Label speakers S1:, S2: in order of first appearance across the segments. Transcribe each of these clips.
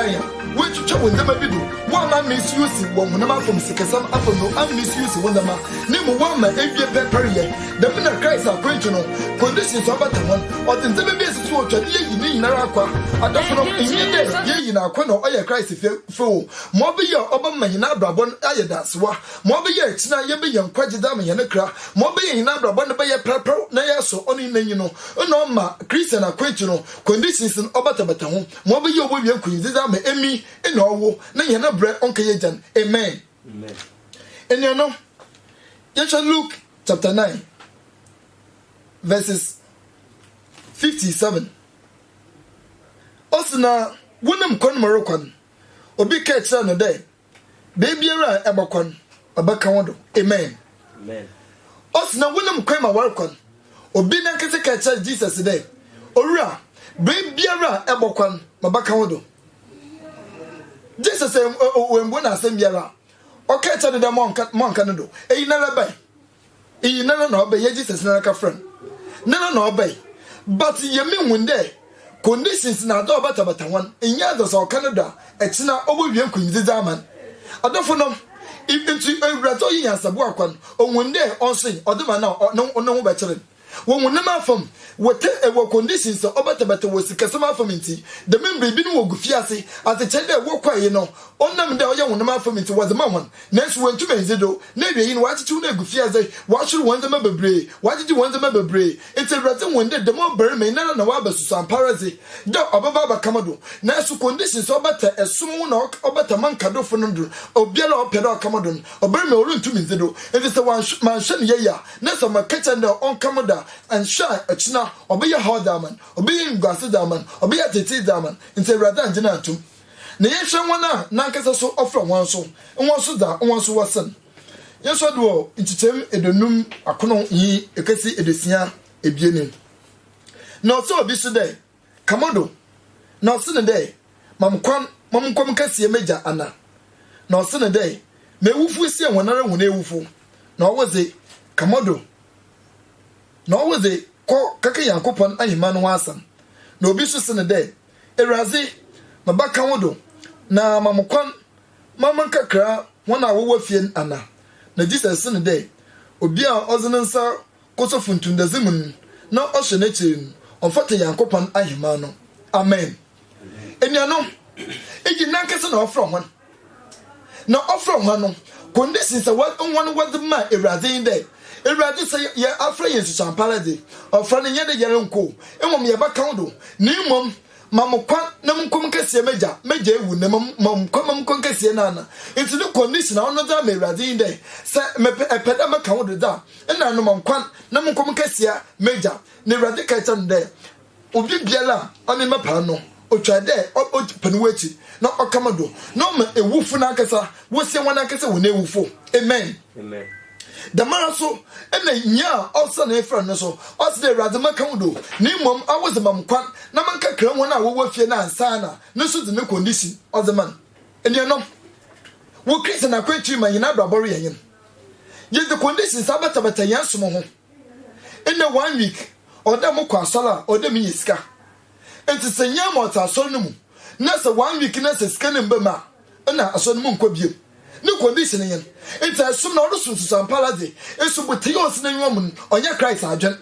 S1: Baya, which you will never be. One man misuse one number from Sikasam up no and misuse one man. Name one man every pepper. The men of Christ are going to know conditions of better one or the never be to watch a year in Naraqua. I don't know in your day, ye in our corner or your Christ fool. Mobby your Obama in Abrabon Ayadaswa, Mobby it's not your young Quajidam and Yanakra, Mobby in Abrabon by a pepper, Nayaso, only you know, no ma, Christian are going to know conditions in Obatabatan, Mobby your William Queen, Emmy, and all, Nayana bread on Kayajan. Amen. And you know, you shall look chapter 9, verses 57. Osna, Wunam Con Moroccan, Obi catch on a day, baby era Abacon, Abacawado. Amen. Osna, Wunam Crema Warcon, Obi Nakasa catch Jesus today. Ora, baby era Abacon, Abacawado. Jesus said, when I send Yara, or catch on the Moncanado, a never bay. You never know, obey Jesus, like a friend. Never know, obey. But you mean one day, conditions now do about one, in Yados or Canada, it's now over your Queen Zaman. I don't know if into a Ratoy as a work one, or one day, or sing, or the man or no better. When we never from whatever conditions or about was the customer from the member been wo gufiase as the child walk quiet, you know. On them the young woman from it was the man. Next went to Menzido, maybe in what you know gufiase, what should want the member bray? Why did you want the member bray? It's a reason when the more burn may not know about some parasy. Do Ababa Camado. Next conditions or better as soon or better man cado for Nundu, or Biella or Pedro Camadon, or burn me or to Menzido. It is the one mansion yea. Next of my kitchen on Camada. And shy a china, or be a hard diamond, or be in grassy diamond, or be a tea diamond, and say rather than Janatum. Nation one now, Nankasa so offer one so, and one so that one so was son. Yes, I do, into them at the noon, a conon ye, a cassie edicina, a beginning. No, so this day, Commando, no sin a day, Mam Quam Cassia Major Anna. No sin a day, may woof we see one another when they woof. Nor was it, Commando. No was a call Kakayan coupon and man wasam. No bishops in a day. Erazi, my back comodo. Na Mamukwan, Mamma Kakra, 1 hour wafian Anna. Na Jesus in a day. Obia Ozanansa, Kosofuntun the Zimun, no ocean nature, on 40 young coupon Ahimano. Amen. And you know, it did not get an offer from one. No offer one. Conditions are what one was the man Erazi in day. Eradi say ye afra ye champalade ofra ne ye de yere nko emom ye bakawdo ni mom mamukwa na mkom kase meja ewu ne mom kom kase na na into the condition na ono da me eradi inde say me epeda makawdo da na no momkwa na mkom kase meja ne eradi ka tan de obi biala oni mapa no otwade o panuwachi na okamado no me ewufu na akasa wo se wana akasa wo na ewufu. Amen. The maraso and the ya also a friend so us the Radamacando, Nimum, I was a mamquan, Namanka Kram 1 hour with Fiana and Sana, no suit the new condition of the man. And you know, what Christian are quite to my Yanabra. Yet the conditions are better but a yansmo. In the 1 week, or the Mokwa Sala or the Miniska. And to say Yamata Solomon, Nasa 1 week in a scan in Burma, and a son Munkobu. No condition in it's as soon as some paladin, it's with Theos name woman on your Christ agent.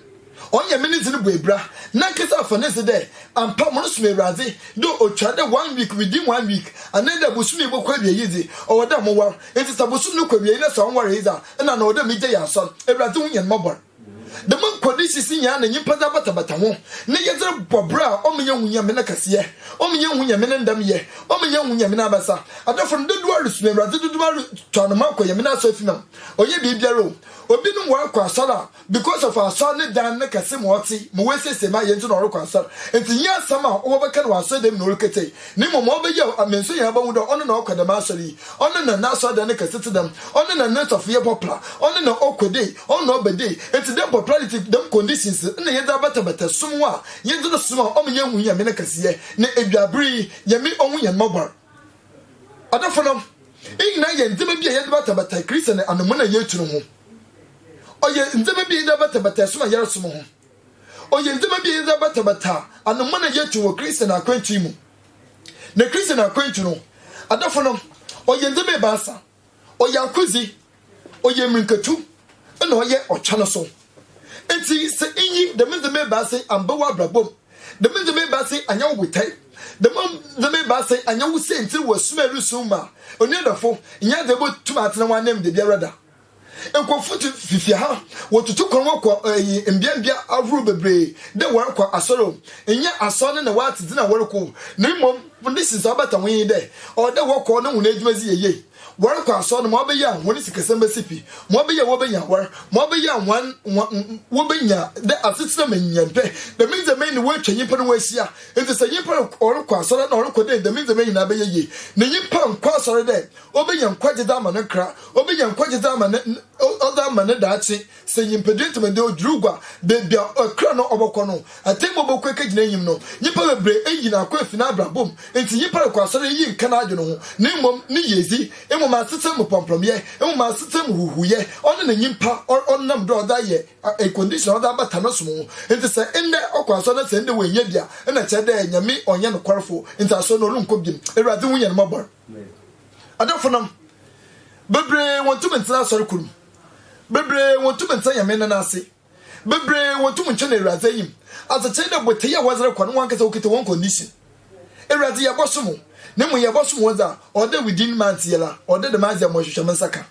S1: On your minutes in the way, bra, Nakasa for next day, and Pomonus may razi, do or chada 1 week within 1 week, and then the Busumi will quite be easy, or Damowa, it is a Busunu Quaviana somewhere either, and I know the media son, a Razunian mobile. The monk conditions in Yan and Yipada Batabatamo, Nayazar Bobra, Omiyan Yamenacasia, Omiyan Yamanandam ye, Omiyan Yamanabasa, I don't from the dwellers may rather do Chanamako Yamina Sofinam, or ye be Biaro, or Binu Waka Sala, because of our son Dan Casimwati, Mwese Sema Yenton or Quasar, and the year summer overcan was said them no locate. Nemo Mobile, I mean, so you have on an oak the mastery, on an Nasa Danica Citadam, on an net of your poplar, on an awkward day, on no day, and to them popularity, them conditions, and the other better, somewhere, yet the small Omiyan Yamanakasia, ne Ebrabri, Yami Omiyan Mobile. I don't know. Ignite them be a better but a Christian and the money yet to know. Or yet them be a better but a small yardsmo. Or yet them be a better but and the money yet to a Christian are quenching. na Christian akwantu no adafo no oye ndeme baasa oye akozi oye mrinkatu na oye ochano so enti se inyi de ndeme baasa ambawa abrabom de ndeme baasa anya wo butai de ndeme baasa anya wo senti wo sumeru suma oni adafo nya de bo tuma atena wanem de biarada enkofutu fifia ha wotutu kon wako mbiambia avuru bebre de warko asoro enya asoro na watiti na warko na mmom this is abata wen de o de wako na huna adwumazi yeye warko asoro mo be ya woni sikasamba sipi mo be ya wo be nya war mo be ya wan wo be nya de asitsina manyampe the means the main wo twanyipa no wasia enti se yipa orko asoro na orko de the means the main na be yeye na yipa nkwa asoro de obe nya nkwaje da ma no kra obe nya nkwaje da ma other man dachi say impediment me de odrugwa de bia okra no oboko no atemo boko ka gina yim no nyipa bebre eyina akwa fina abrabom enti nyipa kwa sore yi nka na adwo no ne mmom ne yezi emom asetsem pomplomye emom asetsem huhuye ono na nyimpa onnam do da ye a condition da bata no somo enti se ende okwa so na se ende wenye bia na che de nyame onye no kwarfo enti aso no runko bim ewrade hunye no mabor adafo nam bebre wontu mentra sore kurum bebre wontu menta yame na ase bebre wontu munche na ewrade yim azache na bote ya wazere kwa no wankasa okite won condition ewrade ya bosomo ne mu ya bosomo za ode within month yela ode de manzi amhwehwe mensaka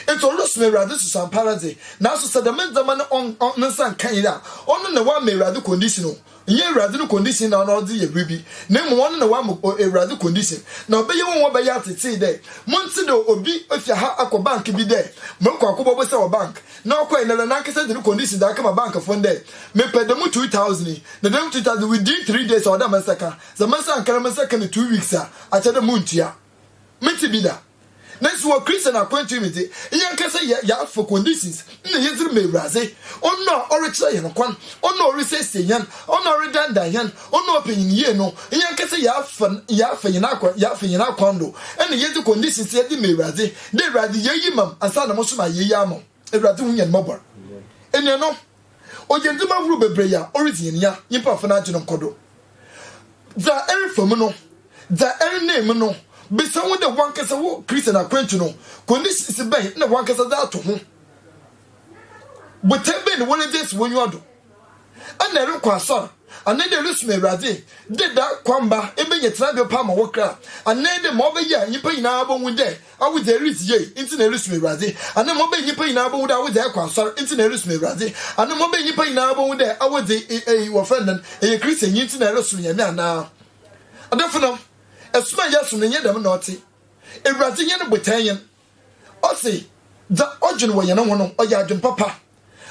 S1: ento losu ewrade su san parade na so se de menzama na on nsan kan ira ono na wa ewrade condition nye ewrade no condition na ono de ye bibi ne mu ono na wa ewrade condition na obeye won be ya tete de monti do obi ofia ha akọ bank bi de mo kwa akọ bo se o bank na okọ ina na nkese de condition da kama bank fund de me pay them 2000 na them 2000 within 3 days or da masaka za masaka kala masaka ni 2 weeks a cha de muntia meti bi da next what Christian akwantu mi de yan kase ya for conditions na yezir me braze onno oricha ye no kwan onno orisese yan onno redanda yan onno opinion ye no yan kase ya fa yina kwando ene yezi conditions ye di me braze de braze ye yimam asa na mo so ma ye yamam e braze hunyan mabor ene no ojendima vuru bebre ya origin ya yimpa fa na agino kodo za erifam no za ername no bisa wonde wankasa wo Christian akwantu no conditions be na wankasa da to ho botembe ne wona des wonyu ado ana ere kwa so ana de lusu me rade de da kwamba ebe nyetra be pa ma wokra ana de mo be ya nyipa ina abonwu de awu de rit ye inti na lusu me rade ana mo be nyipa ina abonwu de awu de kwa so inti na lusu me rade ana mo be nyipa ina abonwu de awu de wo friend e Christian inti na lusu me ana adafuna esuma yesu ne nyedam na oti ewrade ye no botanyen osi da odwun wo ye no hono oya adwun papa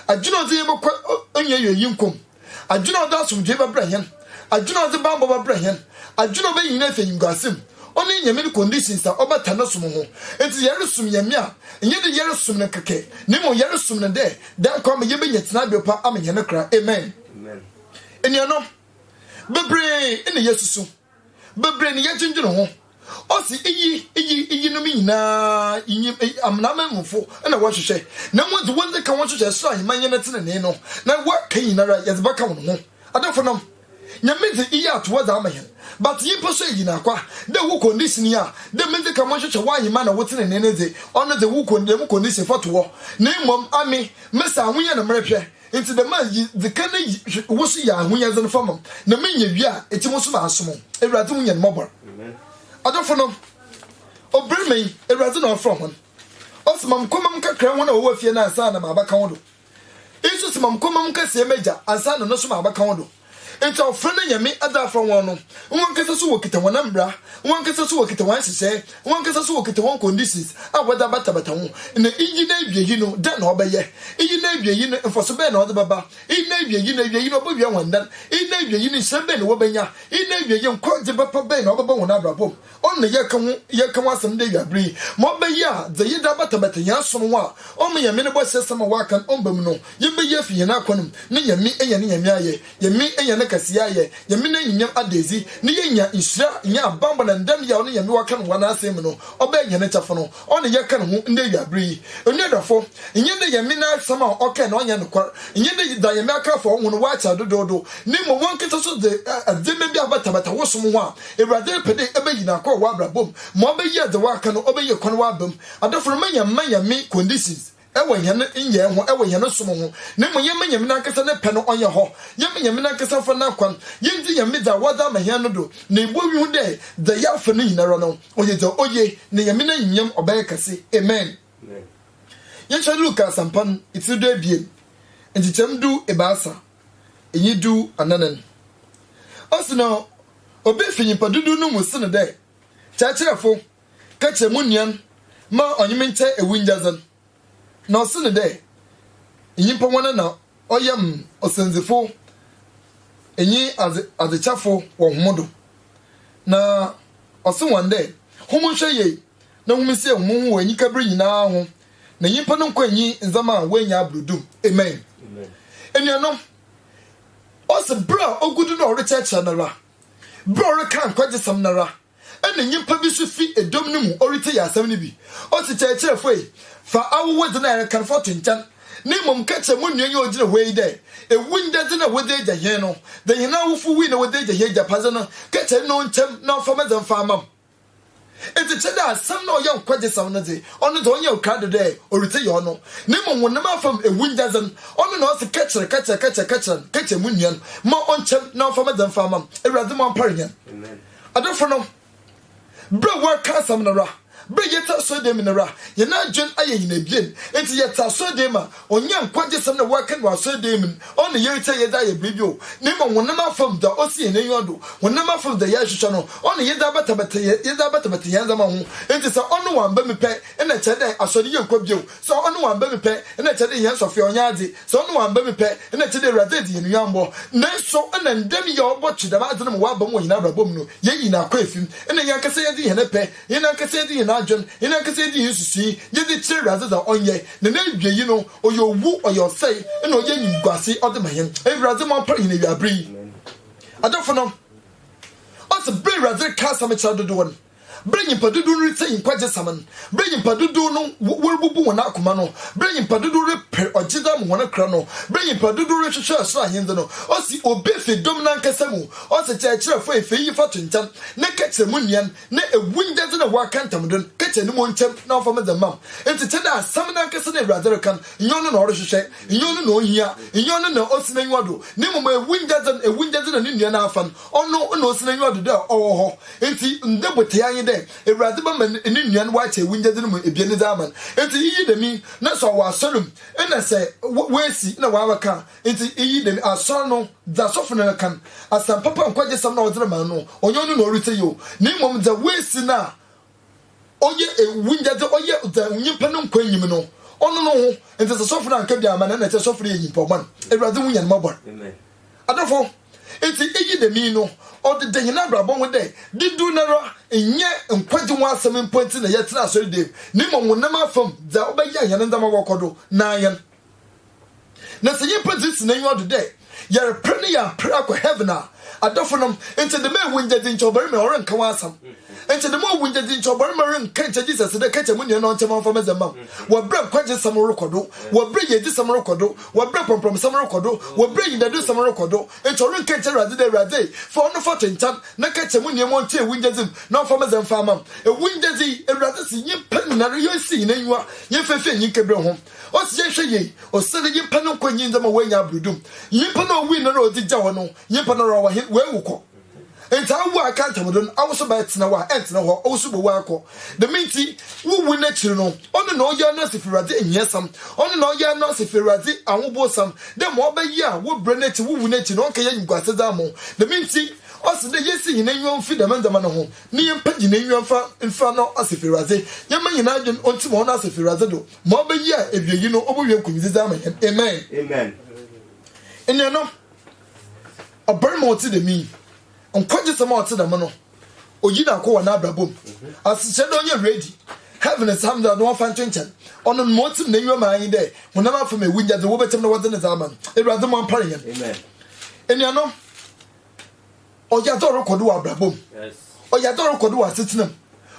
S1: adwun odi ye bokọ onye yinkom adwun odi asomdwe ba brahen adwun odi bambo ba brahen adwun oba yin afa yingwasem oni nyame conditions a obata no som ho enti ye resum yame a nye de ye resum ne keke ne mo ye resum ne de dan kwa me ye benyetena biopa amenye ne kra amen eniano bebre ene yesusu bebre ne yejinjino ho osi iyi no mi na yin amna memfo na wo hwehwe na mo de wonde kan wo hwehwe so ahimanye na tene no na wo kan yinara yezbaka wo ho adafo nam nyameze iyi atwo za amahen but yi poso yi na kwa de wo condition ya de meze kan wo hwehwe wa ahima na wo tene ne neze ono de wo condition foto na mom ami mesa ahunye na mrehwe into the man the kana wo so ya ahunye zan famam na menya wi a eti mo so ma asomo ewrade hunye mobor amen adofo no obremei ewrade no from hon osmam komam kakra wona wo afie na ansa na ma baka wodo isu smam komam kase meja ansa na no so ma baka wodo enta ofrena nyame ada from won no won kase so wokita wona mbra won kase so wokita wan sese won kase so wokita won conditions awada bata ho na iji na ebieyi no da na obeye iji na ebieyi no enfoso be na ode baba iji na ebieyi no obia wandan iji na ebieyi no sembe na wobenya iji na ebieyi nkwaje bapa be na obaba wona abrabom on na ye kan asem de yabri mo be ya de yida bata ya somo a on me yame ne bo sesema wa kan on bam no ye be ye fi na akonum ne yame enya ne yame aye yame enya nyame kasia ye nyame na nyam adezi ne yenya insira nya abamba na ndam ya ono nyame waka no wana asem no oba nyane chafo no ono ye ka no ho nde wiabri onedafo nye de nyame na asama oka na onya no kwar nye de da nyame aka fo ho no wacha dododo ne mo wonkete so de ademe bi abatabata wosom ho a ewrade pede ebayina kwa wa brabom mo obayi de waka no obayi kwan wa bam adafo manyame conditions ewe nyane nye ho ewe nyane som ho ne mo yema nyame na nkasa ne pe no onye ho yema nyame na nkasa fa na kwan yendi nyame da wada mahia no do na ebo wi de da ya fa no nyina ro no oye da oye ne nyame na nyam obaye kase amen yesha Lucas ampan itido abiem ntitemdu ebasa enyidu ananan osino obi finyipa dudu no musene de chachirefo kache munyan ma onyimente ewinjazan na osene de nyimpa wana na oyam osenzefo enyi azechafo wo homodo na osen wande homunhwe ye na humisi homunhu enyi kabri nyina ho na nyimpa no nkwanyi nzama wanya abrudum amen eniano ose bra ogudu na orechecha nara bra orekan kwaje samnara ene nyimpa bi so fi edom no mu orite ya asam ni bi ose chechefo e fa awo de na kan for tinchan ni mom kache munnuan ogire hwei de ewunda de na wode ja yen no de yen awufu wi na wode ja ye ja paze no kache no nchem na fama zan famam enti cheda asam na oyam kwaje sam no de ono de onye okade de orite yo no ni mom wonam afam ewunda zan ono na ose kache munnuan ma onchem na fama zan famam ewrade mo amparenyan amen adofo no bro work asam na ra bring yeta so dem in ra ye na dwen aye yin abien enti yeta so dem a onyam kwaje sam na work and so dem on ye yeta ye da ye bibio ne mo wonam afam da osi ne yodo wonam afam da ye hwehwe no on ye da batabata ye zama ho enti sa onu wan ba mi pe na chede asori ye kwabio so onu wan ba mi pe na chede ye sofi onyaade so onu wan ba mi pe na chede rade di yen yambo na so na ndem ye obo chidama adene mo wa ba mo yina brabom no ye yina kwa efim na ye nkase ye di ye ne pe ye na nkase di ye na John, in a case of you the chair rather than on ye, the name you know, or your woo or your say, and no yen grassy or the man, and rather more praying if you are breathe. I don't know. Also, bring rather cast some child to do one. Bring him Padudu retain quite a summon. Bring him Padudu no Werbu and Akumano. Bring him Padudu repair or Jidam one a crono. Bring him Padudu research Hindano. Or see or Biffy Dominan Casamu. Or the church of Faith Fortune. Ne catch a munian, ne a wind doesn't a work cantamudon, catch a moon temp now from the mum. And to tell us some Casan rather can, yon or share, yon no here, yon no Osman Wadu. Nemo my wind doesn't a wind doesn't an Indian afan, or no Osman Wadu there, or and see the a rather man in Indian white a window than a Bienizaman. And to eat the mean, not so our solemn. And I say, where's he? No, our car. And to eat them as son, that's often a can. As some papa and quite some other man, or you know, retain you. Name of the waste now. Oh, yeah, a window, oh, yeah, the new penum queen, you know. Oh, no, and there's a software and cabia man and it's a software in for one. A rather win mobile. Amen. I don't know. It's the Mino or the Dayana Bon day. Did do Nara and yet and quite one 7 points in the yet last day. Nemo will never from the Obaya and Damawakodo, Nayan. Nasa position name of the day. You're a pretty prayer for heaven. I don't know into the man windows in Choberma or in Kawasam. Into the more windows in Choberma and catch Jesus to the catch a million on Chamon from the mum. What bread quenches some Rocodo, what bring you this summer Rocodo, what bread from some Rocodo, what bring the do some Rocodo, and to catch a rade, for no fortune time, no catch a million one tail windows in, no farmers and farmer. A windows and rather see you pen, not you see, and you are, you feel you can bring home. What's ye, or send you pen on queen them away, Abudum. You pen on winner or the Jawano, you pen or hit where we call. And I can't tell them, I was about to know, and know also be welcome. The minty, who win it, you know, on no yarn if you are in yes, some, on no yarn if you are I won't boss some, then more by year, what bring it to who win it, you know, can you got the minty, also the yes, in your feed the man the man home, me and Peggy in your infernal as if you are there, young man, imagine on tomorrow as if you are there, more by year if you know over your queen, amen, amen. And you know, a burn more to the me. On quite some more to the mono. O Yina ko na brabom. As said on your ready. Heaven is some that no fan tension. On the mountain name your mind there. Whenever from a wind at the Wobeton was in the Zaman. A rather more parent. Amen. And you know, oyadoro kodu abrabom oyadoro kodu asetinam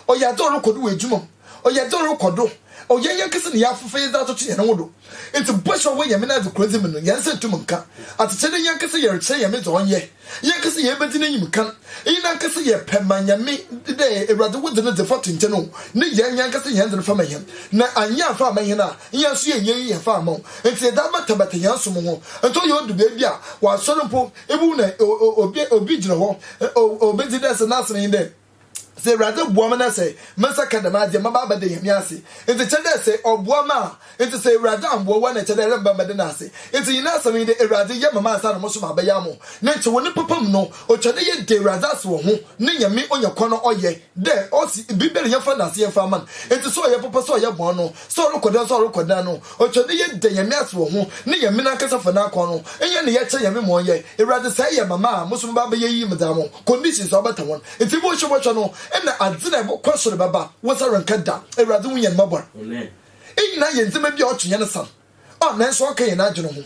S1: oyadoro kodu ejumam oyadoro kodu oyenye kese ne yafufe da to ye no do enti bosho we yeme na de crazy me no yense tumunka atechede yen kese ye reche yeme zo onye yen kese ye beti na nyim kan yin kese ye pemanyame de ewrade wo de no de foto nche no ne yen kese yen de fa mayen na anya fa mayen a yen so ye fa amon enti da batabata yen so mo ho ento ye odu be bia wa so no po ebu na obi gina ho obi di des na asene de say rather woman say Masa Kadama de Mababa de Yamiasi. It's a chede say or Buama. It's say rather and one at the Badanasi. It's in us I mean the Eradi Yamama San Mosuma Bayamo. Nature when the Papam no or Chade de Razasu who Nia me on your corner or ye there or be better your fantasy and farman. It's so your papa saw your bono, so Codano or Chade de Yamiasu who Nia Minakas of Fanacono and yet say Yamimo ye. It rather say Yamama Musumba Ye Madamo. Conditions are better one. It's a watch and I didn't question Baba was a rankada, a Radunian mobber. Amen. In Nayan, maybe your son. Oh, that's okay in Agenum.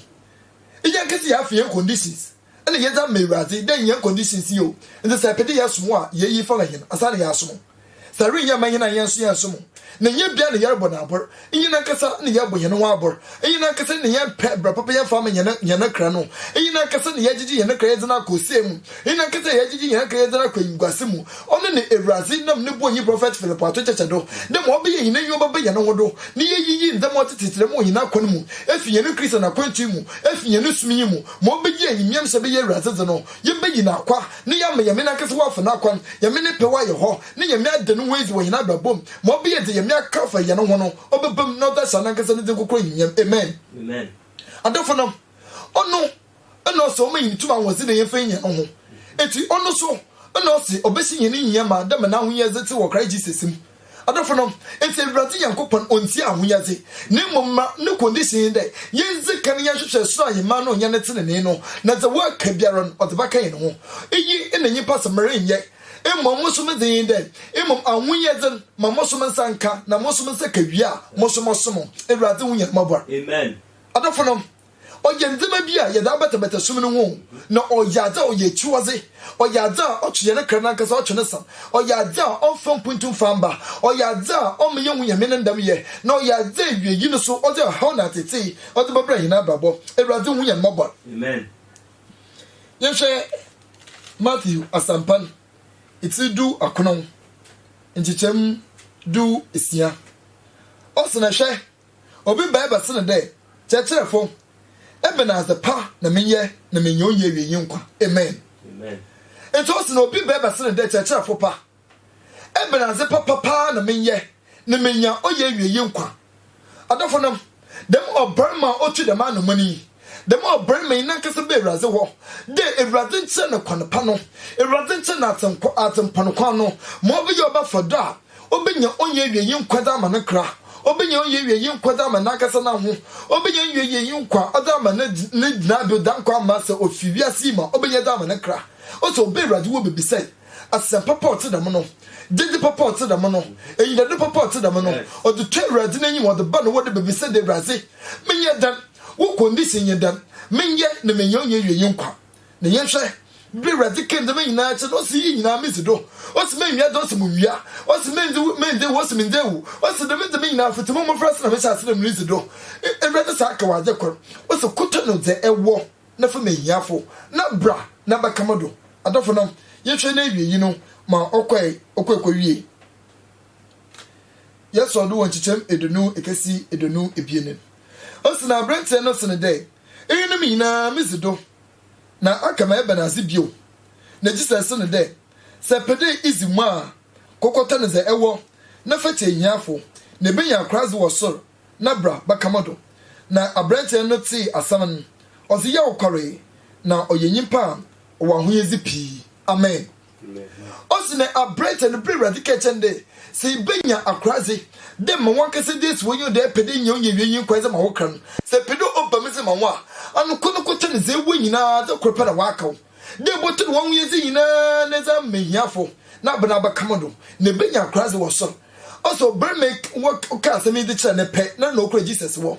S1: In Yankee, have your conditions. And yet, that may rather then your conditions you. And the Sapedias moi, ye follow him, as I assume. Sarina Mayana Yansumo. Na ye bia ne yarbo na abor iyina kasa ne yabo ye no abor iyina kasa ne ye papa ye fama ye na kra no iyina kasa ne ye gigi ye na kra ye na kosem iyina kasa ye gigi ye na kra ye na kwangwase mu ono ne ewrazi nam ne bonyi prophet Philip ato chechedo de mo be ye hina yo baba ye no wodo ne ye yiyi ndam otitire mo hina kon mu efi ye ne Kristo na kwantu mu efi ye ne sumi mu mo be ye nyam se be ye ewrazi no ye be yi na kwa ne ya me ye na kasa wa fa na kwan ye me ne pewa ye ho ne ye me ade no wezi wo hina babom mo be ye me akafa ya no hono obebam no da sana nkasa ne kokoro nyam amen adofo ono so me yintuma wose de yefa nya no ho eti ono so ono si obesi nya ne nyama da me na ho ye zeti wo kra Jesus sim adofo eti Ewurade Yankopon onti ahonyaze ne momma ne condition de yenze kan ya hwehwe so ayema no nya ne tene no na ze wa ka biara no odebaka ye no ho eyi enanyi pasamare nye emom musum de inde emom awunyezen ma musum sanka na musum sekawia musum somo Ewurade wunya mabwa amen adofo oyendema bia ye da beta sum no ho na oyada oyechuwaze oyada otuye ne krana nkasa otune sam oyada ofam puntum famba oyada omye wunya menendam ye na oyada wiyi no so ode ha na tete ode babra hina babo Ewurade wunya mabwa amen yehwe Matthew asampan iti du akono nchichem du isia osena hwe obi bible sene de checherefo ebenaz pa na menye na menyo ye wiyi nkwa amen enti osena obi bible sene de checherefo pa ebenaz pa na menye na menya oye wiyi nkwa adofo nam dem obrama otu dem anomani dem obrama ina kase be Ewurade ho de Ewurade nche na kwanpa no Ewurade nche na atempan kwa no mo be yoba foda obenya onye wiyi nkwa da ma ne kra obenya onye wiyi nkwa da ma na kase na ho obenya wiyi nkwa da ma ne dina do dan kwa ma se ofiwiase ma obenya da ma ne kra o so be Ewurade wo bebisai asempa pot da mo no didi papa oti da mo no eyi da papa oti da mo no o de twa Ewurade na nyi wo de ba no wo de bebisai de Ewurade menye dan wo condition ye dan menye na menye onye wiyi nkwa na yehwe be Ewurade kende me nyina che no si nyina mesido o si menwia do si munwia o si mende wo si mende wu o si de me nyina fitimo mo frase na me sha se na mesido Ewurade sa ka waje kor o si kuto no de ewo na fa mehiafo na bra na bakamado adofo no yehwe na wiyi no ma okwe wie yeso do won chichem edonu ekesi edonu ebiene o si na brente no sene de eyinu mi nyina mesido na akama ebenazi bio na Jesus ne de se pede izimu a kokota ne ze ewo na fete hiafo na benya kraze wo sor na bra bakamado na abrante no ti asaman ozi ya okore na oyenyimpa wo ahoyezi pi amen osi na abrante no bre radicate chende se benya akraze de ma wankase this when you de pede nyonye wiyin kwaze ma wokran se pede obamese ma wa anu kono kote ne ze wonyina de kropa na wakaw de botu no wonyezi nyina ne za mehiafo na bana bakamado ne benya akraze wo so also bre make work ka se me de chere ne pe na no okra Jesus wo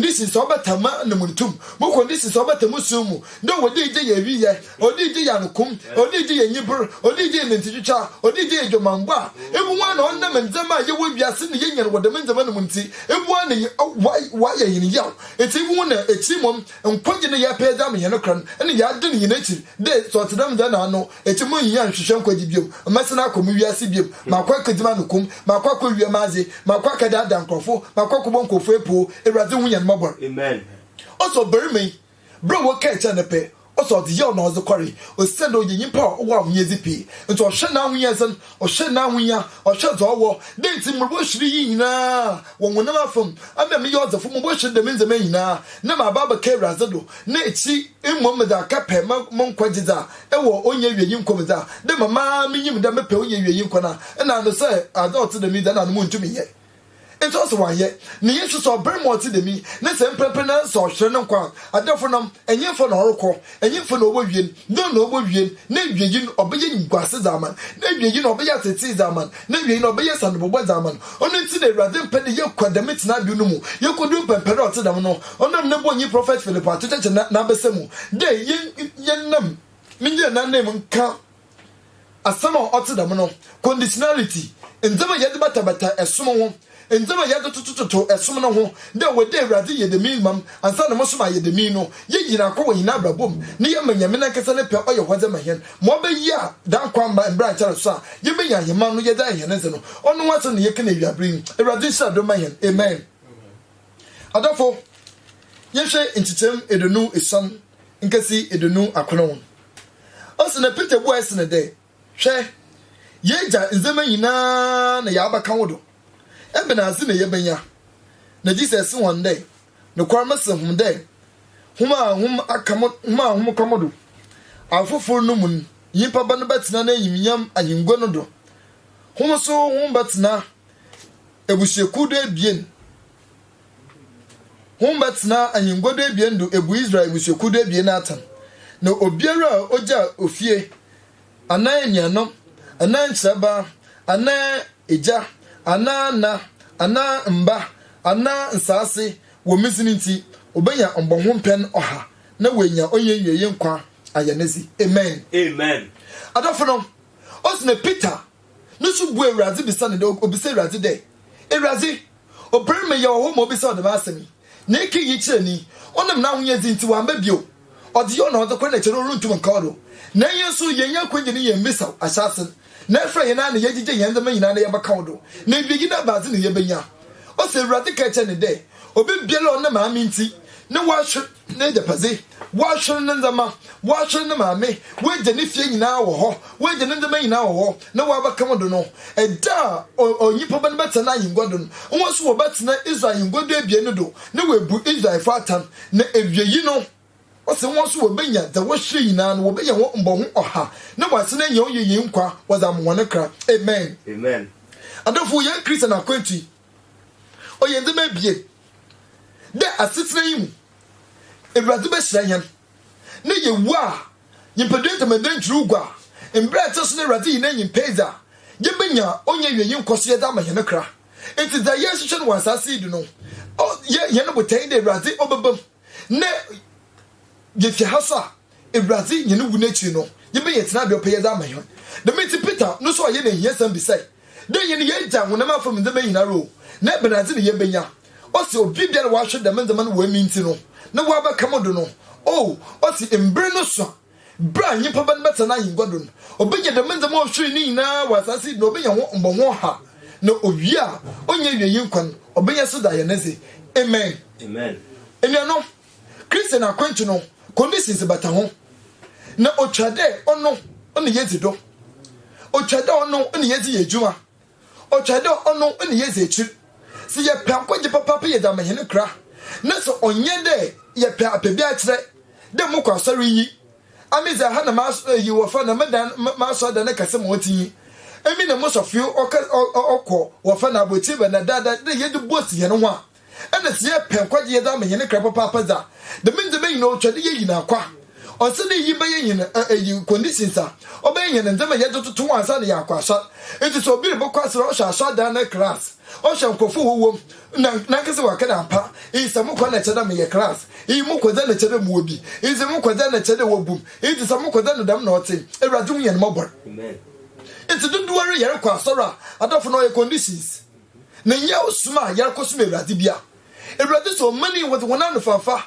S1: conditions obatama na munitum mo conditions obatamu sumu no wodi je ye wiye odi je yanukum odi je yenyibur odi je nentitwa odi je dwomamba ebu wa na onna menzama ye wo wiase ne yenyer wodam nzama no munti ebu wa ne wa ye yin yaw eti bu na eti mom nkwaje ne ya peda me yeno kran ene ya de ne yin echi de so tedam da na no eti mo yin hwehwe nkwaje biom masena akomu wiase biom makwa kadima nukum makwa kwa wie maze makwa kada dankrofo makwa kubon kofo epo ewrade hu yan mabor
S2: amen
S1: also bury me bro wo ka echa ne pe also the yo no zo kwari o send o yin pa o wa hu yezipi nto hwe na hu yesan o hwe na hu ya o hwe zo wo denti mo bo shiri yina wo wonam afom ama me yo zafo mo bo shiri de menze yina na ma baba ka ewrade do na echi mmom da ka pe mo nkwajiza e wo onye wiyin komza de mama menyim da me pe onye wiyin kona na no say adult de mi da na no mo ntumi ye. It's also why yet. Ni so so very much to me. Na se mpepena so hwere no kwa. Adefo nam enye fo no orokọ, enye fo no obowien, no obowien, na wiyin obeye ngwase zaman. Na wiyin obeye tete zaman. Na wiyin obeye sanbobo zaman. Onu nti na Awurade mpede ye kwadamit na bi no mu. Ye kodu pempere otedam no. Onam ne bo nyi prophet Philip atocheche na besemu. De yen nam minye na name nka asama otedam no. Conditionality. Nzema yede bata esomo ho. Nzema ya tutututu esom no ho de wode Awurade ye de minimum ansa na mosoma ye de min no ye yina kwa yina brabom ne ye manyame na kesa ne pe oye hoze mahen mo be yi a dan kwamba mbra cha so a ye be yan yema no ye da hen ze no onu waso ne ye kana wiabrin Awurade sha do mahen amen adafo ye hwe ntitem edonu esan nkasi edonu akono oso na Peter boys ne de hwe ye ja nzema yina na ya abaka wodo ebe na azi na yebenya na Jesus one day no kwamase hum day hum komodo afoforo no mun yimpa ba no betina na yimnyam ayingo no do hum so hum betina ebusheku do ebien hum betina ayingo do ebien do ebu Israel ebusheku do ebien atan na obiara oja ofie anan enuanom anan chaba anan eja ana mba ana nsase wo mizininti obenya ombonho pen oha na wenya onye yeye nkwa ayanezi amen adofo no osne Peter no su bu Awurade bisa ne obisa Awurade de Awurade obreme ye wo mo bisa de basemi na ekiyi kirani onam na ahunye zinti wa mbabio ode yo na ode kwa na kero runtum nkawdo na yesu yenya kwanye ne ye mbisa asasen na fra ye na ne yegije ye ndema yina na ye bakawdo na biegi na bazi ne ye benya o se Awurade ka che ne de obi biela on na ma minti ne wahwe ne depaze wahwe ne ndama wahwe ne maame weje ne fie nyina wo ho weje ne ndema nyina wo ho na wa bakawdo no eda onyipa ban beta na yingodo no won so wo betena Israel yingodo ebie no do ne webu Israel fatan na ewieyi no ose won so wobenya da wo hwe nyina no wobenya wo mbɔho ɔha na wase na nya oyeyi nkwa waza mo ne kra amen
S2: amen
S1: adofo ye Christian akwanti oye ndema bie de asetena yi mu ewurade be hira yan ne ye wu a yimpedenta medentru gwa embra tso ne ewurade yi na yimpeza ye benya onye wiyi nkose da ma hene kra enti da yesu hwe no wasase du no ye no botai de ewurade obebam ne ye fi hasa ewurade ye no wu na chi no ye be yetena de opeye da ma hene de meti peter no so ye na yesam bi sai de ye ne ye ja wona ma fam de mayina ro na benade ne ye benya o se obi bia wa hwe de mendema no wa minti no na wa ba kamodo no o si embre no so bra nyipa ban beta na yingodo no obegye de mendema o hwe ni na wasase no obenya ho mbonwo ha na owia onye wiyin kwan obenya so da ye neze amen eno Christian akwantu no conditions bata ho na otwade ono yezi do otwade ono yezi yejuma otwade ono yezi echi si ye pa kwaje papa ye da mahene kra na so onye de ye pa apebia kire de mu kwa sori yi amiza ha na ma yi wo fa na medan ma so da na kase mo tinyi emi na mo so fi okọ wo fa na aboti be na dada de ye de boss ye no ho a na si ye pa kwaje ye da mahene kra papa za de minze be no twade ye yi na kwa osene yi be ye yi conditions a obe ye ne ndema ye tutu wansa na ya kwasa enti so bi re bokwasra o sha da na class o sha nkofo wo na kese wa kana pa isamu kwa na cheda me ye class mu kwaza na cheda mu obi isamu kwaza na cheda wo bum enti samu kwaza na dam na ote ewradu ye ne mobor amen enti dudu ware ye kwa sora adofo no ye conditions na nya osuma ye kosuma ewradu bia ewradu so many with one and fafa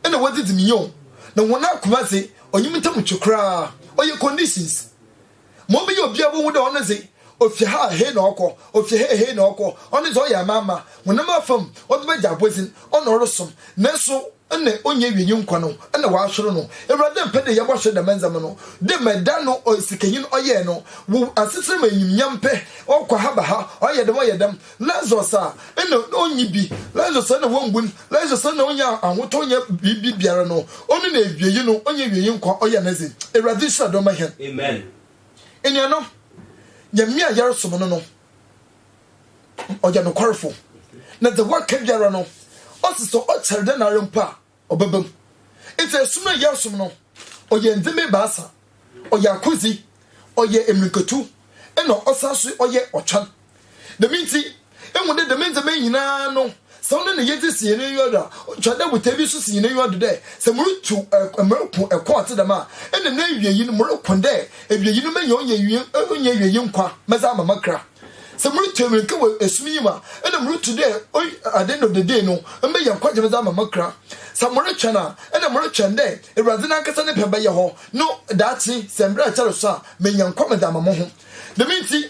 S1: and what did me yo na wona kumase onyimtam twukra oye conditions mo be obi abu wo de onoze ofie ha he na okọ ofie he na okọ oni zo ya mama wona mafam odo be jabozin ono rosom na so ene onye wiyi nkwa no ene wa ahworo no ewrade mpede ye bohwe de menzam no de meda no osikayin oye no wo asesere ma nyimnyam pe okwa haba ha oye de oye dem lazos a ene onyi bi lazos na wongun lazos na onya ahoto onya bibi biara no oni na ewiyi no onye wiyi nkwa oye na zi ewrade sha do ma hen amen enya no yamia yarosom no oja no kwarfo na the work biara no osiso o chere na rempa obebam ite suma yarosom no oye ndeme baasa oye akuzi oye emrikatu eno osaso oye otwan de minti enwude de menzeme nyina no sawne ne yezi sie ne yoda twada butabi so sie ne yoda de se murutu emrupu ekwote de ma ene na wiyi no murukunde ewiyi no menya onye wiyi nkwa meza mamakra se murutu emrika wo esumi ma ene murutu de at end of the day no mbe yankwaje meza mamakra samure chana ene murutu de ewrade na nkasa ne pemba ye ho no dachi sembra charo so menya nkwa meza mamo de minti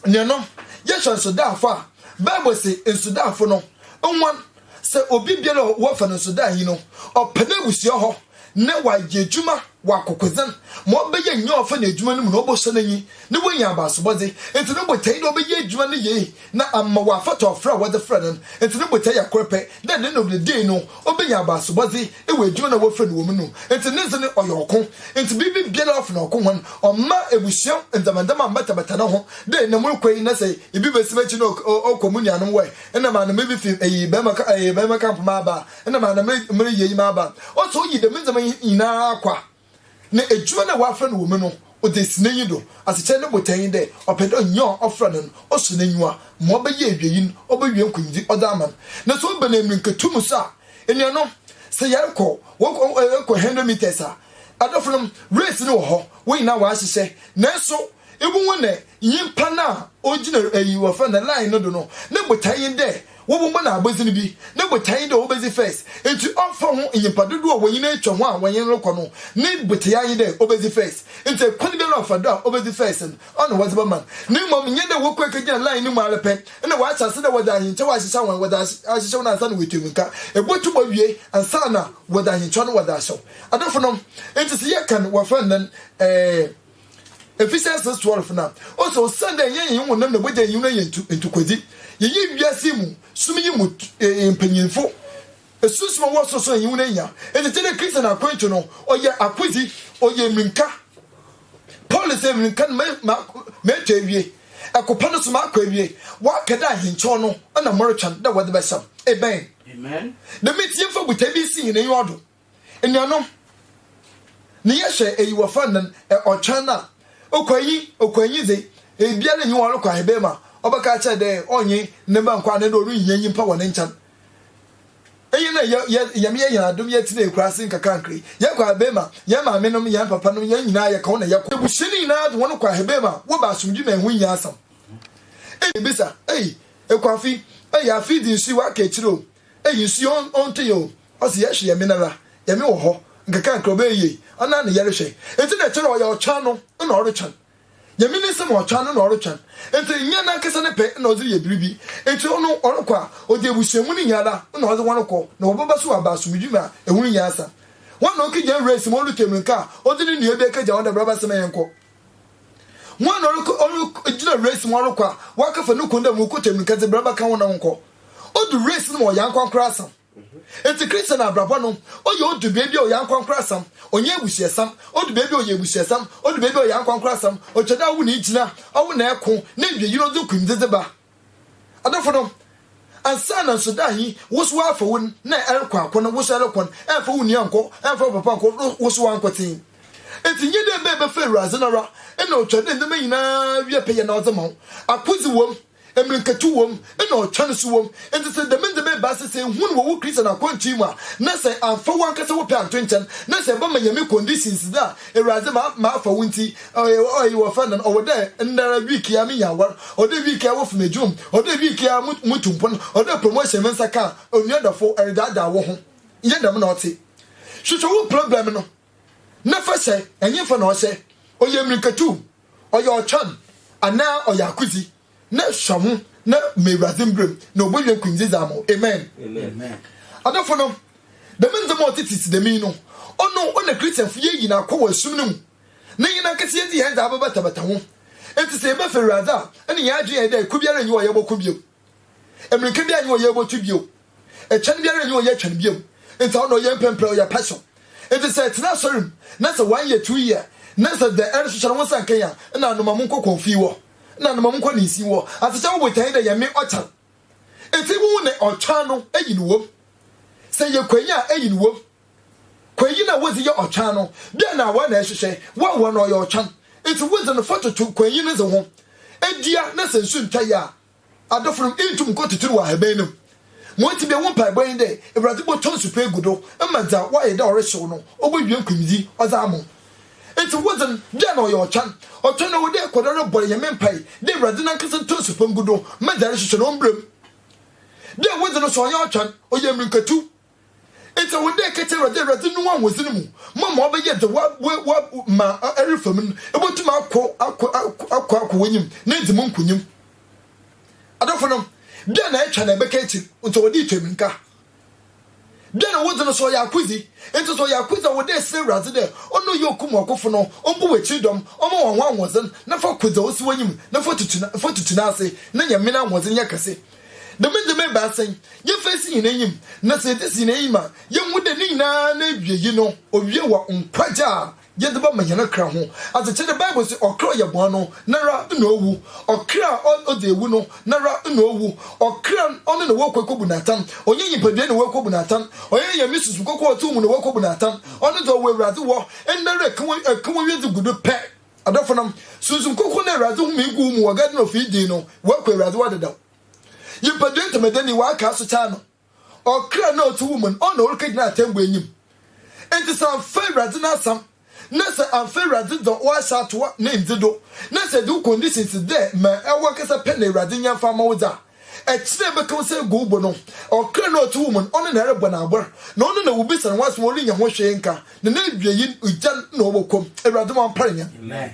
S1: ne no yeshan so da fa Bible say ensudafo no onwan se obi biara wo fa no suda yi no opene busia ho ne wa yejuma wa kokozan mo be ye nya ofa na ejuma no mu no bo so nanyi ne wo nya ba so boze enti no botai no be ye ejuma no ye na amma wa fa to fra wo the friend enti no botai yakrepe then the end of the day no obe nya ba so boze e wo ejuma na wo fra no wo mu no enti ne ze ne oyoko enti bibi biara ofa na okon hon omma ebusia ndamandama mbata no ho de na mo kwai na sei ibi besimachi no okomunia no we na ma na mebi fi eyi be maka camp ma ba na ma na me ye ma ba o so yi de menzama ina akwa na ejuma na wa fra no wo mu no o de sinenyi do aseche ne botan de opedo nyo ofra no o so nanyiwa mo be ye edweyin o be wie nkunji oda man na so be na minketum sa enia no se yarko wo 100 meters a adofrum race no ho we na wa hyehyɛ na so ebu wona yimpa na ogina ayi wo fa na line no do no na botan de wo bo na abozini bi na botan de wo bezi first enti offa ho yimpa dodo wo nyina atwa ho a wɔyen rekɔ no ne botan de wo bezi first enti kwani be na offa do a wo bezi first on was ba man ne mom nye de wo kwa kagina line ni mu alepɛ na wa achase de woda hinche wa hyehyɛ wɔn woda hyehyɛ na ansa na wetumunka ebotu ba wie ansa na woda hinche no woda hyehyɛ adofo no enti se yekan wo fa nan Ephesians 12 na also Sunday yen yin wonam na boja yin na yentu kwadi ye wiase mu sumi yi mu empanyinfo esusuma wo so yin na nya ente Christian akwantu no oye akwadi oye minka Paul say minka me twawie Ekopa no so ma akwa wie wa kada hincho no na morochan da wode besam amen the meet yem for buta bi si ne yodo enuanom ne yehwe eyiwo fan ochan na okwanyi ze ebiara nyi woro kwa hebe ma obaka cha de onyi ne ba nkwa ne do ru nyanyi mpa wone nchan eyi na yame ya adom ye tine ekurase nkakankre ye kwa hebe ma ye ma menom ye papa nom ye nyina ye ka wona ye ko bushini na do won kwa hebe ma wo ba asumdwi na hu nya asam bisa ekwafi afi di nsi wa ka chiro nsi onte yo o se ye hye menara ye me wo ho nkakankre obeyi ana na ye rehwe enti na chiro o ye ocha no na o rechan ye me ni se mo ocha no na o rechan enti nya na nkesa ne pe na o ziri ye biribi enti ono kwa o de bushemu ni nyada na o de won ko na obaba so aba asumdwi ma ehunu nya asa won no ki je race mo lutem nka o de ni ebe ka ja won da braba se men ko one or jina race one kwa waka fa no konda mu ko tem nka ze braba kan wona nko o du race no yan kwankra asam enti Christian abrabo no o ye o du baby o yan kwankra asam onye ebusie sam o du baby o ye ebusie sam o du baby o yan kwankra asam o cheda wu ni jina o wu na eko na dwe yiro zo kum ze ba adofo no ansa na so da hi woso afa won na erkwa akon woso erkon afa wu ni anko afa papa anko woso ankotin enti nye de bebe fe razenara ena otwade ndem nyina wie peye na ozema akuzi wom emrinkatu wom ena otwane so wom enti se de mende be ba se hunu wo Christian akwanti mu a na se amfa wankasa wo pe antwenchen na se ba mayame conditions da eraze ma afa wonti oyi wo fa na owo de ndara week ya me yawar o de week ya wo fumejum o de week ya mutumpon o de promotion mensa ka onuadafo eridada wo ho yendam na oti hwehwe wo problem no na fa se enye fa na o se oye mrikatu oye ochan ana oye akuzi na hwamu na mewrazimbrem na oboye kwinzizamo amen adofo no the men them otitisi the me no ono ona Christian fie yi na kwa wasum no na yina kese yedi hen za bata ho enti se be ferada ene ya adwe ya da kubiara nyi oye bokubio emrika bia nyi oye botubio echan biara nyi oye chan bio enti ono ye mpempre oye passion enti se tina sorum na se 1 year 2 year na se the air social one san kenya na no mamunko konfi wo na no mamunko ni si wo asecha wo botan da yame ochan enti wo ne ochan no ayi no wo se ye kwanya ayi no wo kwayi na wozi ye ochan no bia na wa na ehwehwe wo no ye ochan enti wozi no photo to kwayi ne ze ho edia na se nsu ntwa ya adofrum intum ko tuturu wa hebenum mo ti be won pa boy de ebrade bo ton super gudo amaza wa ye da oresho no obodwen kwimidi ozamo enti wozen bia na oyo chan na wode kodoro boy ye mempai de ebrade na nkese ton super gudo maza resho no mbrem bia wozen no so oyo chan oye mrinkatu enti wode kete ebrade no wan wozin mu mama obeye de wa ma erifam ebotuma akọ wonyim na ntimo nkunyim adofo no bia na etwa na beka echi nto wodi twemnka bia na wodzo no so ya akuzi ento so ya akuza wode se raze de ono yokum okofo no ombu wechi dom omo wonwa wozin na fa kuza osi wonyim na fotutu na ase na nyamina wozin yakase de me ba sen ye fesi yin enyim na se disi na yima ye mude ni na adwie yi no owie wa nkwaja ye de ba manyana kra ho azeche the Bible say okra ye bo no na ra na owu okra o de ewu no na ra na owu okra ono na wokwakobu natan onye yipadwe na wokobu natan onye ye misusu kokko otu mu na wokobu natan ono do we wrade wo enare kan wiezi gudu pe adofo sunsun kokko na wrade hu mi gu mu wa garden of Eden no wokwa wrade wa deda yipadwe ntemedani wa aka so cha no okra na otu woman ono orkagina atembu enyim enti sam favorite na sam nasa amferade do wa shatwa na ndido nasa du conditions there ma ewa kasa pen na rade nya fa mawza e kire be kan se go bo no okra na otu woman ono na rebo na abor na ono na wubi san was mo linya ho hwe nka na na dwe yi ujan na obokom erade man parenya amen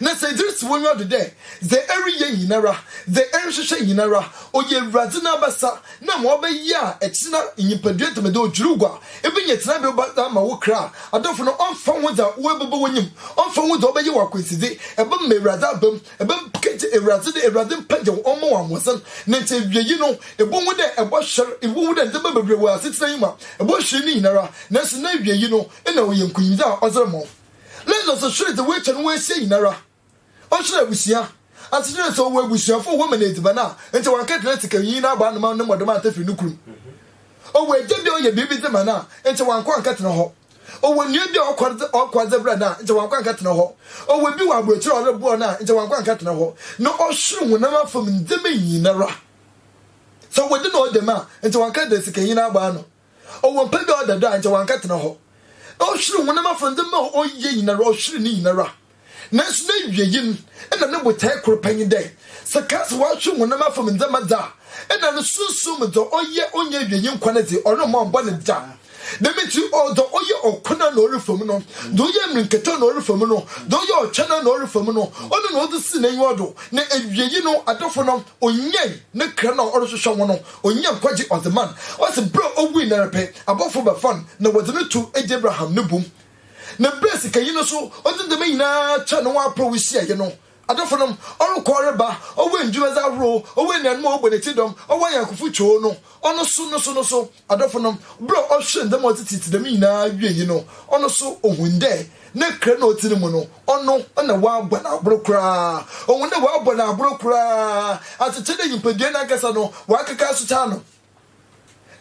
S1: na say this one you today the area yinara the area yinara oye rade na basa na mo be ya ekina nyipadue to me do jurugwa ebe nyetina be ba ma wo kra adofo no onfa wo da wo bebo wonyim onfa wo da obeye wakweside ebe me rade abam ebe kete erade page omo wanwosan na nte wie yi no ebo wo de ebo hyer ebo wo de ndeba bebre wo asetina yima ebo hyer ni yinara na so na wie yi no na wo yenkunyi da ozremo let's also show the way to we say inara o should we see as you so we wish you for woman is bana into one cat let's go in about the man no more the nukrum. Oh, we did your baby the mana into one quan cat no ho. Oh, when you do all quasi brother into one quan cat no ho. Oh, we do our butcher or the bona into one quan cat no ho. No, or sure, when never from the me nara. So we didn't know the man into one cat that's in our bano. Oh, when pay all the die into one cat no ho. Oh, sure, when never from the mo or ye in a row, sure, in a ra. Next day, yin, and I know what take for penny day. So, cast watching when I'm from the Maza, and I'm soon to oh, yeah, on your yin quality or no more bonnet down. They meet you all the oil or Conan or Reformino, do you mean Caton or Reformino, do your channel or Reformino, or no other sin you do, ne you know, I don't know, or yea, ne cannot also show one or young quality of the man, what's a bro or winner pay, above for fun, no was no to Abraham Nubum. Na bless ka yino so odin de me nyina cha no wa pro we sia ye no adofonom oru koreba o we ndwuma za ro o we nan mo oboneti dom o wa yakufu cho no ono so adofonom bro o hwe ndem otiti de me nyina wie yi no ono so ohunde na kra na otiri mu no ono na wa agba na abro kra ohunde wa agba na abro kra atete de yimpedie na kasa no wa kaka so cha no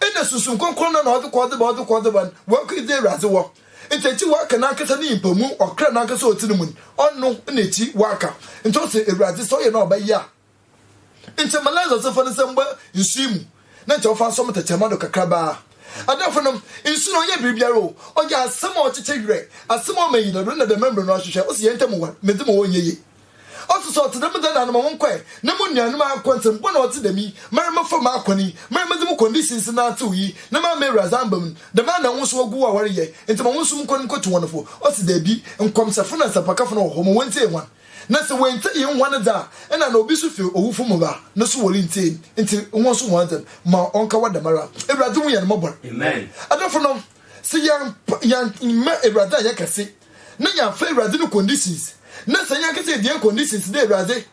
S1: ena susun konkon na odu kwode ban wa ku de raze wo nteti waka na akasa ni impamu okra na akasa otiri mu onu neti waka nto se ewrade so ye na obayi a nti malaza so fane samba nsimu na nti ofa so mtetema do kakraba adafonom nsu no ye bibiaro oja asema ochichegre asema mayi na de member no ahwehwe o se yentemu wa medimo wonyeye also to them that no one quay no munyanu ma kwantem bona ote demi marama fam akoni marama dem conditions na to yi na ma me razambam the man na wonso ogu wa ware ye enti ma wonso mkon kotu wonfo o se da bi nkomsafo na sapakafo no ho mo wonte wan na se wente yi nwan da na na obi so fe owufo mo ba na so wori nte enti wonso wonte ma onka wada mara ebradu mu ye no mobor amen adofo no se yan me ebrada ya kase na yan fa ebradu no conditions na sanya kese die conditions dey braze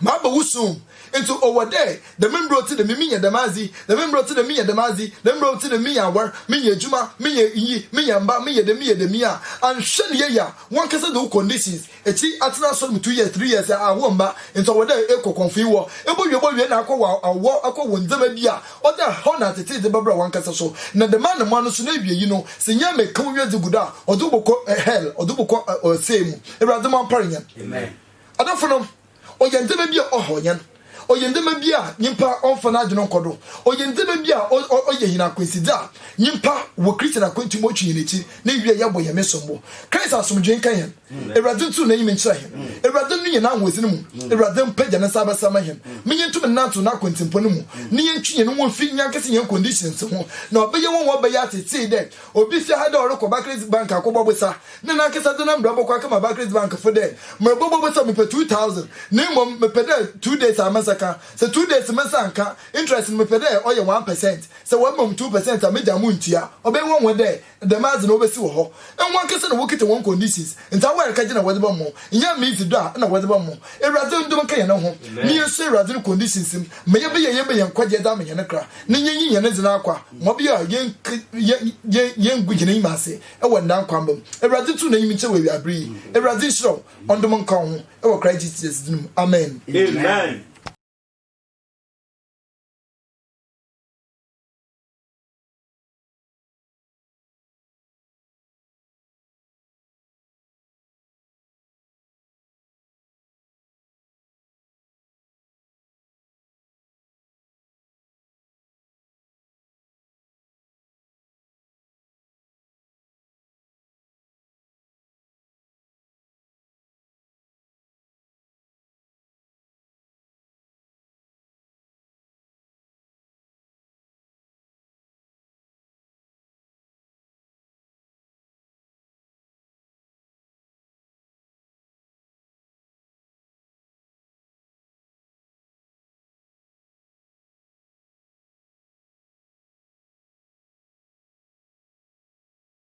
S1: ma ba wusum into over there the member to the minya damazi the member to the minya damazi the member to the minya war minya juma minya yi minya mba minya de miya and shen ya one kese do conditions echi atena so 2 years 3 years a wo mba into over there ekokonfi wo ebowie na akọ wonzema bia oda hona tete de babra one kese so na the man no so na wie yi no senya me kan wie guda oduboko hell oduboko same eraduma parenya amen adofono oyendema bia ohoyan oyendema bia nyimpa onfa na adwene nkodo oyendema bia oyehina kwesida nyimpa wo Christian akwanti mo twinyechi na wie ya boye mesombo Christ asomdwen kan hen erade tu na yime nkyira hen erade nu ye na anwezi mu erade mpaja na sabasama hen menyentum na to na kwantimpo mu ne yentwinye no wonfi nyankese yen conditions ho na obeye won obeye atete de obi fi hada oro ko Barclays Bank akobobesa na nakesa de na mbrabo kwa kama Barclays Bank for de mbrabobesa me pe 2000 na mom me pe de 2 days amasaka so 2 days masanka interest me pe de oye 1% so 1.2% ameja mu ntia obey won de the mazi no obesi wo ho enwan kese na wokite won conditions nta wa ka gina wode ba mo nya me ti do a na wode ba mo erade ndum ka ye na ho ni yeso erade conditions me ye be ye nkwaje da me ye ne kra ni yin ye ne zina akwa mo bi a yen gugine imase e wonda nkwambam erade tu na yimi che we abri erade shiro ondum nka ho e wo Christ Jesus dinum amen.